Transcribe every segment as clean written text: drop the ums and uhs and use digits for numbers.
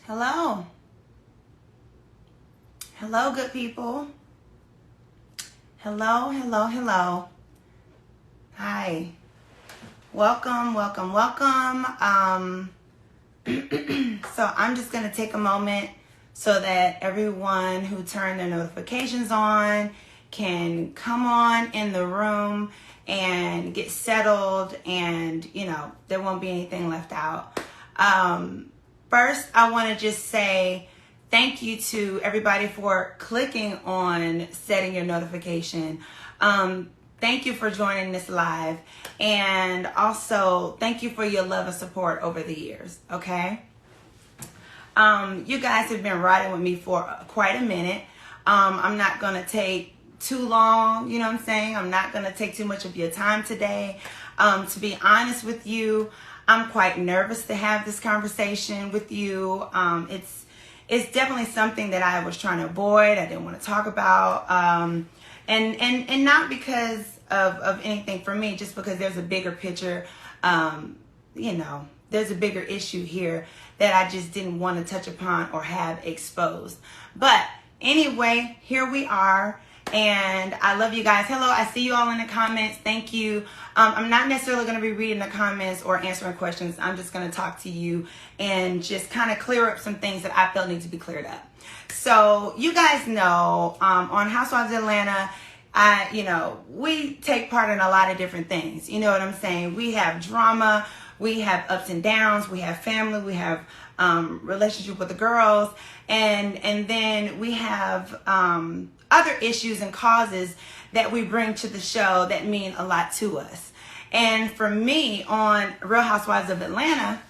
Hello. Hello, good people. Hello, hello, hello. Hi. Welcome, welcome, welcome. So I'm just going to take a moment so that everyone who turned their notifications on can come on in the room and get settled, and, there won't be anything left out. First, I want to just say thank you to everybody for clicking on setting your notification. Thank you for joining this live. And also, thank you for your love and support over the years, okay? You guys have been riding with me for quite a minute. I'm not going to take too long, you know what I'm saying? I'm not going to take too much of your time today. To be honest with you, I'm quite nervous to have this conversation with you. It's definitely something that I was trying to avoid. I didn't want to talk about. And not because of anything for me, just because there's a bigger picture, there's a bigger issue here that I just didn't want to touch upon or have exposed. But anyway, here we are. And I love you guys. Hello, I see you all in the comments. Thank you. I'm not necessarily going to be reading the comments or answering questions. I'm just going to talk to you and just kind of clear up some things that I felt need to be cleared up. So you guys know, on Housewives of Atlanta, we take part in a lot of different things. You know what I'm saying? We have drama, we have ups and downs, we have family, we have relationship with the girls, and then we have other issues and causes that we bring to the show that mean a lot to us. And for me, on Real Housewives of Atlanta,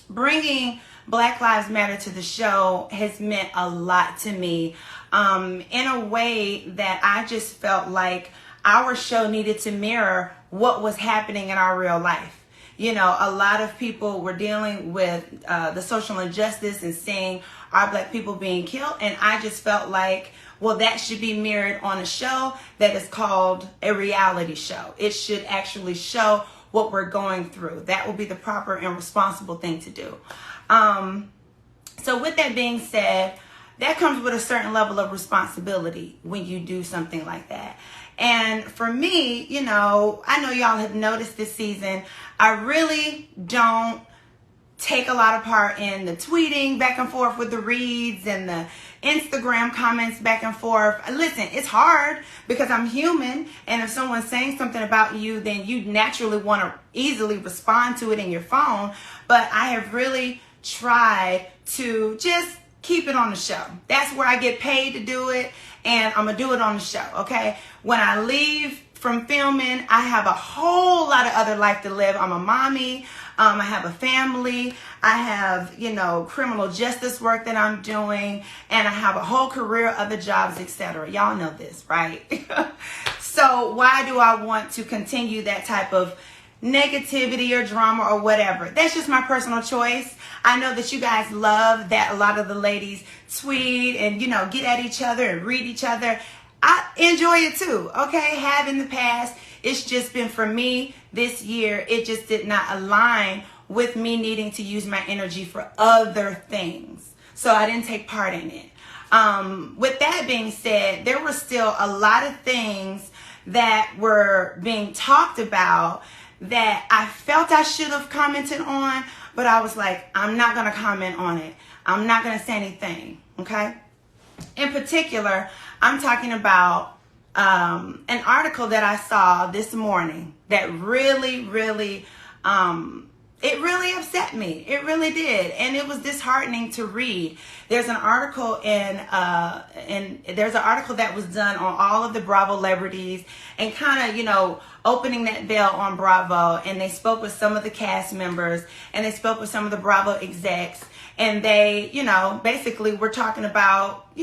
bringing Black Lives Matter to the show has meant a lot to me, in a way that I just felt like our show needed to mirror what was happening in our real life. A lot of people were dealing with the social injustice and seeing our Black people being killed, and I just felt like, well, that should be mirrored on a show that is called a reality show. It should actually show what we're going through. That will be the proper and responsible thing to do. So with that being said, that comes with a certain level of responsibility when you do something like that. And for me, I know y'all have noticed this season, I really don't take a lot of part in the tweeting back and forth with the reads and the Instagram comments back and forth. Listen, it's hard because I'm human, and if someone's saying something about you, then you naturally want to easily respond to it in your phone. But I have really tried to just keep it on the show. That's where I get paid to do it, and I'm going to do it on the show, okay? When I leave from filming, I have a whole lot of other life to live. I'm a mommy. I have a family. I have, criminal justice work that I'm doing, and I have a whole career, other jobs, etc. Y'all know this, right? So why do I want to continue that type of negativity or drama or whatever? That's just my personal choice. I know that you guys love that a lot of the ladies tweet and, get at each other and read each other. I enjoy it too, okay? Have in the past. It's just been, for me, this year, it just did not align with me needing to use my energy for other things. So I didn't take part in it. With that being said, there were still a lot of things that were being talked about that I felt I should have commented on, but I was like, I'm not going to comment on it. I'm not going to say anything, okay? In particular, I'm talking about an article that I saw this morning that really, really, it really upset me. It really did. And it was disheartening to read. There's an article there's an article that was done on all of the Bravo celebrities and kind of, opening that veil on Bravo. And they spoke with some of the cast members, and they spoke with some of the Bravo execs. And they, basically were talking about,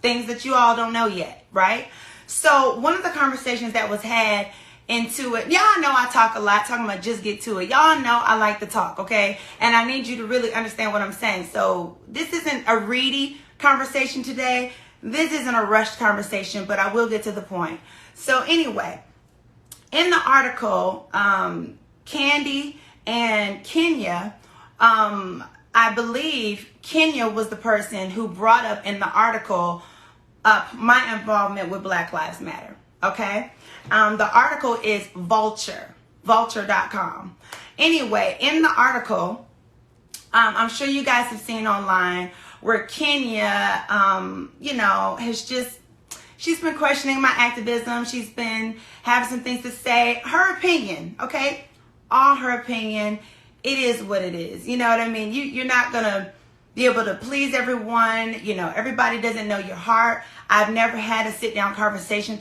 things that you all don't know yet, right? So one of the conversations that was had into it, y'all know I talk a lot, talking about just get to it. Y'all know I like to talk, okay? And I need you to really understand what I'm saying. So this isn't a reedy conversation today. This isn't a rushed conversation, but I will get to the point. So anyway, in the article, Kandi and Kenya I believe Kenya was the person who brought up in the article my involvement with Black Lives Matter. Okay? The article is vulture.com. Anyway, in the article, I'm sure you guys have seen online where Kenya, she's been questioning my activism. She's been having some things to say. Her opinion, okay? All her opinion. It is what it is. You know what I mean? You're not going to be able to please everyone. You know, everybody doesn't know your heart. I've never had a sit-down conversation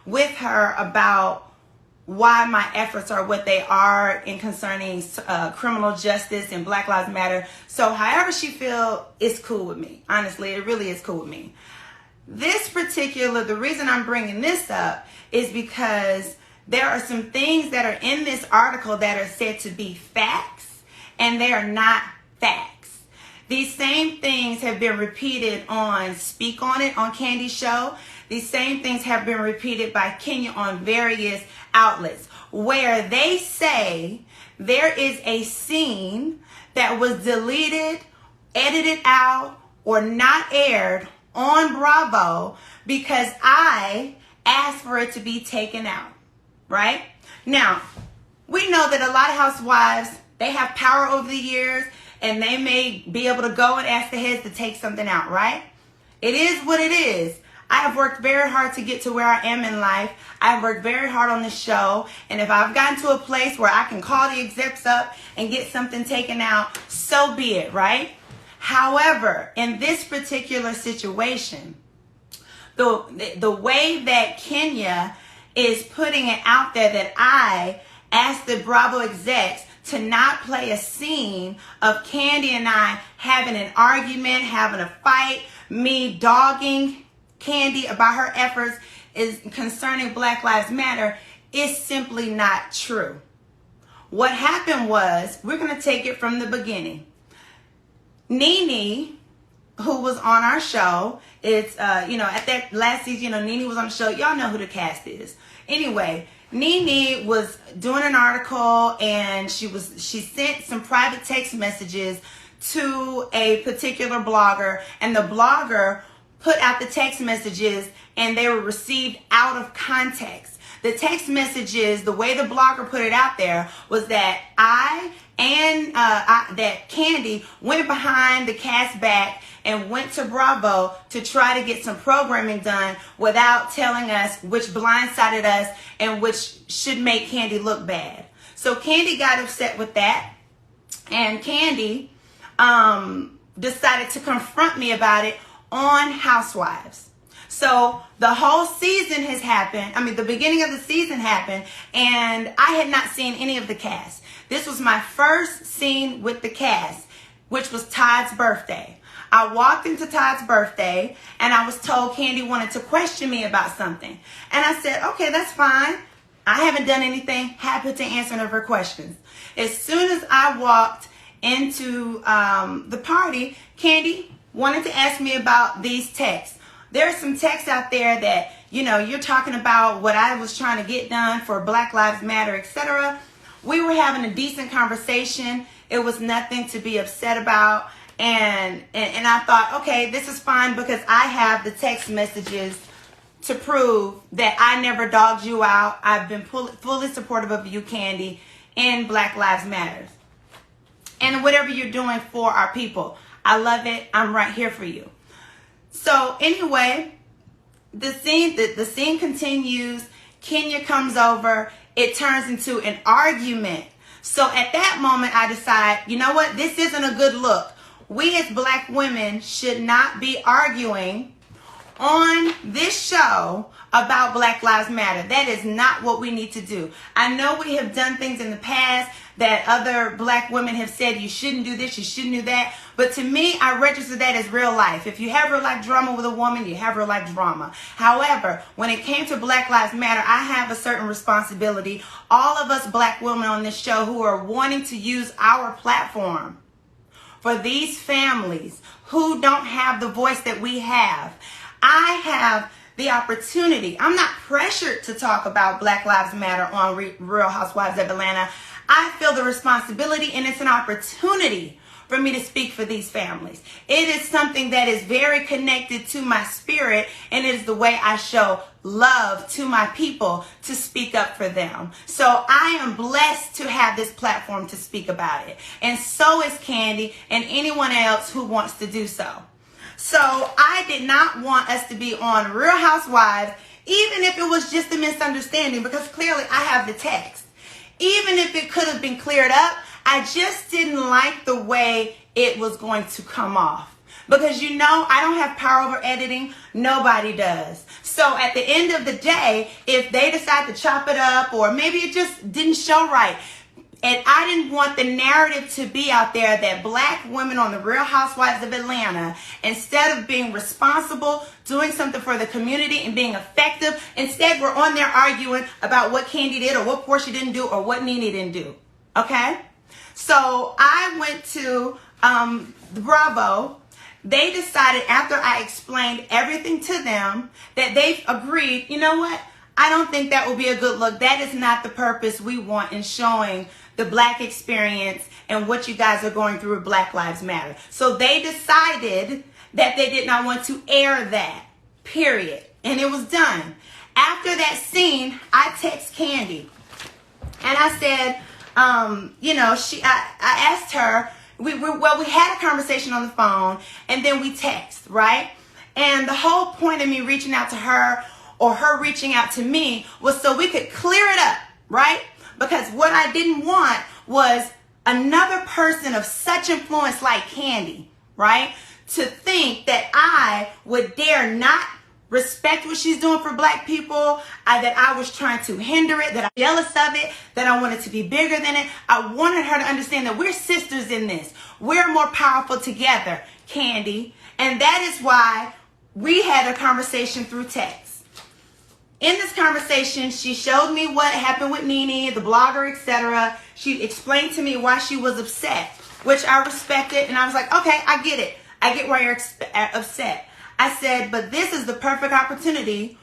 with her about why my efforts are what they are in concerning criminal justice and Black Lives Matter. So however she feels, it's cool with me. Honestly, it really is cool with me. The reason I'm bringing this up is because there are some things that are in this article that are said to be facts, and they are not facts. These same things have been repeated on Speak On It on Kandi's show. These same things have been repeated by Kenya on various outlets where they say there is a scene that was deleted, edited out, or not aired on Bravo because I asked for it to be taken out, right? Now, we know that a lot of housewives, they have power over the years and they may be able to go and ask the heads to take something out, right? It is what it is. I have worked very hard to get to where I am in life. I've worked very hard on this show. And if I've gotten to a place where I can call the execs up and get something taken out, so be it, right? However, in this particular situation, the way that Kenya is putting it out there that I asked the Bravo execs to not play a scene of Kandi and I having an argument, having a fight, me dogging Kandi about her efforts is concerning Black Lives Matter is simply not true. What happened was, we're going to take it from the beginning. Nene, who was on our show, it's, at that last season, Nene was on the show. Y'all know who the cast is. Anyway, Nene was doing an article and she sent some private text messages to a particular blogger, and the blogger put out the text messages and they were received out of context. The text messages, the way the blogger put it out there was that that Kandi went behind the cast back and went to Bravo to try to get some programming done without telling us which blindsided us and which should make Kandi look bad. So Kandi got upset with that, and Kandi decided to confront me about it on Housewives. So the whole season has happened. The beginning of the season happened, and I had not seen any of the cast. This was my first scene with the cast, which was Todd's birthday. I walked into Todd's birthday, and I was told Kandi wanted to question me about something. And I said, okay, that's fine. I haven't done anything. Happy to answer any of her questions. As soon as I walked into the party, Kandi wanted to ask me about these texts. There are some texts out there that, you're talking about what I was trying to get done for Black Lives Matter, etc. We were having a decent conversation. It was nothing to be upset about. And I thought, okay, this is fine because I have the text messages to prove that I never dogged you out. I've been fully supportive of you, Kandi, in Black Lives Matter. And whatever you're doing for our people, I love it. I'm right here for you. So anyway, the scene continues. Kenya comes over. It turns into an argument. So at that moment, I decide, you know what? This isn't a good look. We as Black women should not be arguing on this show about Black Lives Matter. That is not what we need to do. I know we have done things in the past that other Black women have said, you shouldn't do this, you shouldn't do that. But to me, I register that as real life. If you have real life drama with a woman, you have real life drama. However, when it came to Black Lives Matter, I have a certain responsibility. All of us Black women on this show who are wanting to use our platform for these families who don't have the voice that we have. I have the opportunity. I'm not pressured to talk about Black Lives Matter on Real Housewives of Atlanta. I feel the responsibility, and it's an opportunity for me to speak for these families. It is something that is very connected to my spirit, and it is the way I show love to my people to speak up for them. So I am blessed to have this platform to speak about it. And so is Kandi and anyone else who wants to do so. So I did not want us to be on Real Housewives, even if it was just a misunderstanding, because clearly I have the text. Even if it could have been cleared up, I just didn't like the way it was going to come off. Because you know, I don't have power over editing. Nobody does. So at the end of the day, if they decide to chop it up, or maybe it just didn't show right, and I didn't want the narrative to be out there that black women on the Real Housewives of Atlanta, instead of being responsible, doing something for the community and being effective, instead we're on there arguing about what Kandi did or what Porsha didn't do or what Nene didn't do. Okay? So I went to Bravo. They decided, after I explained everything to them, that they've agreed, you know what? I don't think that will be a good look. That is not the purpose we want in showing the black experience and what you guys are going through with Black Lives Matter. So they decided that they did not want to air that, period. And it was done. After that scene, I text Kandi. And I said, I asked her, we had a conversation on the phone, and then we text, right? And the whole point of me reaching out to her, or her reaching out to me, was so we could clear it up, right? Because what I didn't want was another person of such influence like Kandi, right, to think that I would dare not respect what she's doing for black people, that I was trying to hinder it, that I'm jealous of it, that I wanted to be bigger than it. I wanted her to understand that we're sisters in this. We're more powerful together, Kandi. And that is why we had a conversation through text. In this conversation, she showed me what happened with Nene, the blogger, etc. She explained to me why she was upset, which I respected. And I was like, okay, I get it. I get why you're upset. I said, but this is the perfect opportunity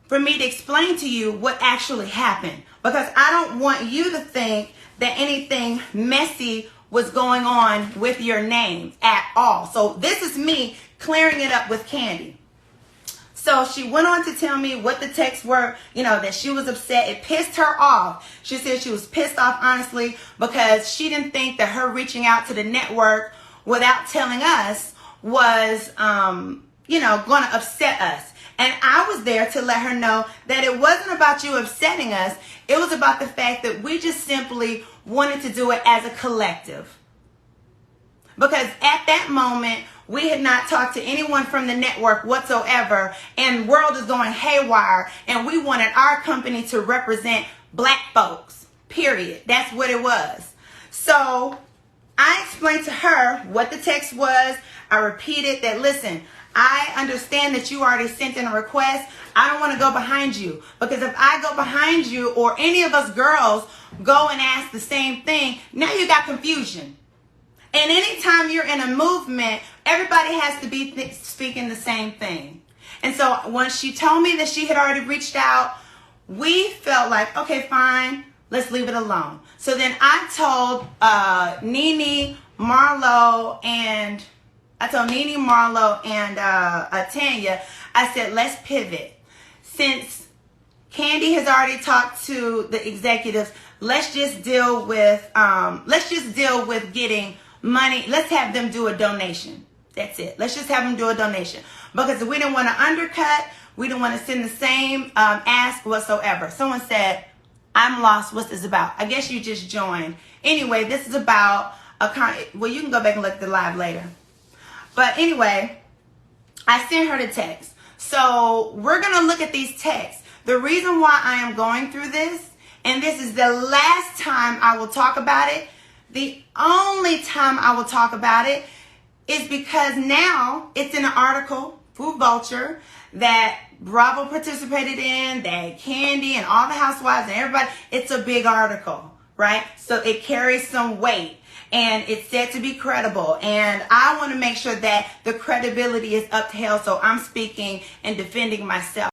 for me to explain to you what actually happened. Because I don't want you to think that anything messy was going on with your name at all. So this is me clearing it up with Kandi. So she went on to tell me what the texts were, that she was upset. It pissed her off. She said she was pissed off, honestly, because she didn't think that her reaching out to the network without telling us was, going to upset us. And I was there to let her know that it wasn't about you upsetting us. It was about the fact that we just simply wanted to do it as a collective. Because at that moment, we had not talked to anyone from the network whatsoever, and the world is going haywire, and we wanted our company to represent black folks, period. That's what it was. So I explained to her what the text was. I repeated that, listen, I understand that you already sent in a request. I don't want to go behind you, because if I go behind you, or any of us girls go and ask the same thing, now you got confusion. And anytime you're in a movement, everybody has to be speaking the same thing. And so once she told me that she had already reached out, we felt like, okay, fine, let's leave it alone. So then I told Nene, Marlo, and Tanya, I said, let's pivot. Since Kandi has already talked to the executives, let's just deal with getting money. Let's have them do a donation. That's it. Let's just have them do a donation, because we didn't want to undercut. We didn't want to send the same ask whatsoever. Someone said, I'm lost. What's this about? I guess you just joined. Anyway, this is about well, you can go back and look at the live later. But anyway, I sent her the text. So we're going to look at these texts. The reason why I am going through this, and this is the last time I will talk about it, the only time I will talk about it, is because now it's in an article, Food Vulture, that Bravo participated in, that Kandi and all the housewives and everybody, it's a big article, right? So it carries some weight, and it's said to be credible. And I want to make sure that the credibility is upheld, so I'm speaking and defending myself.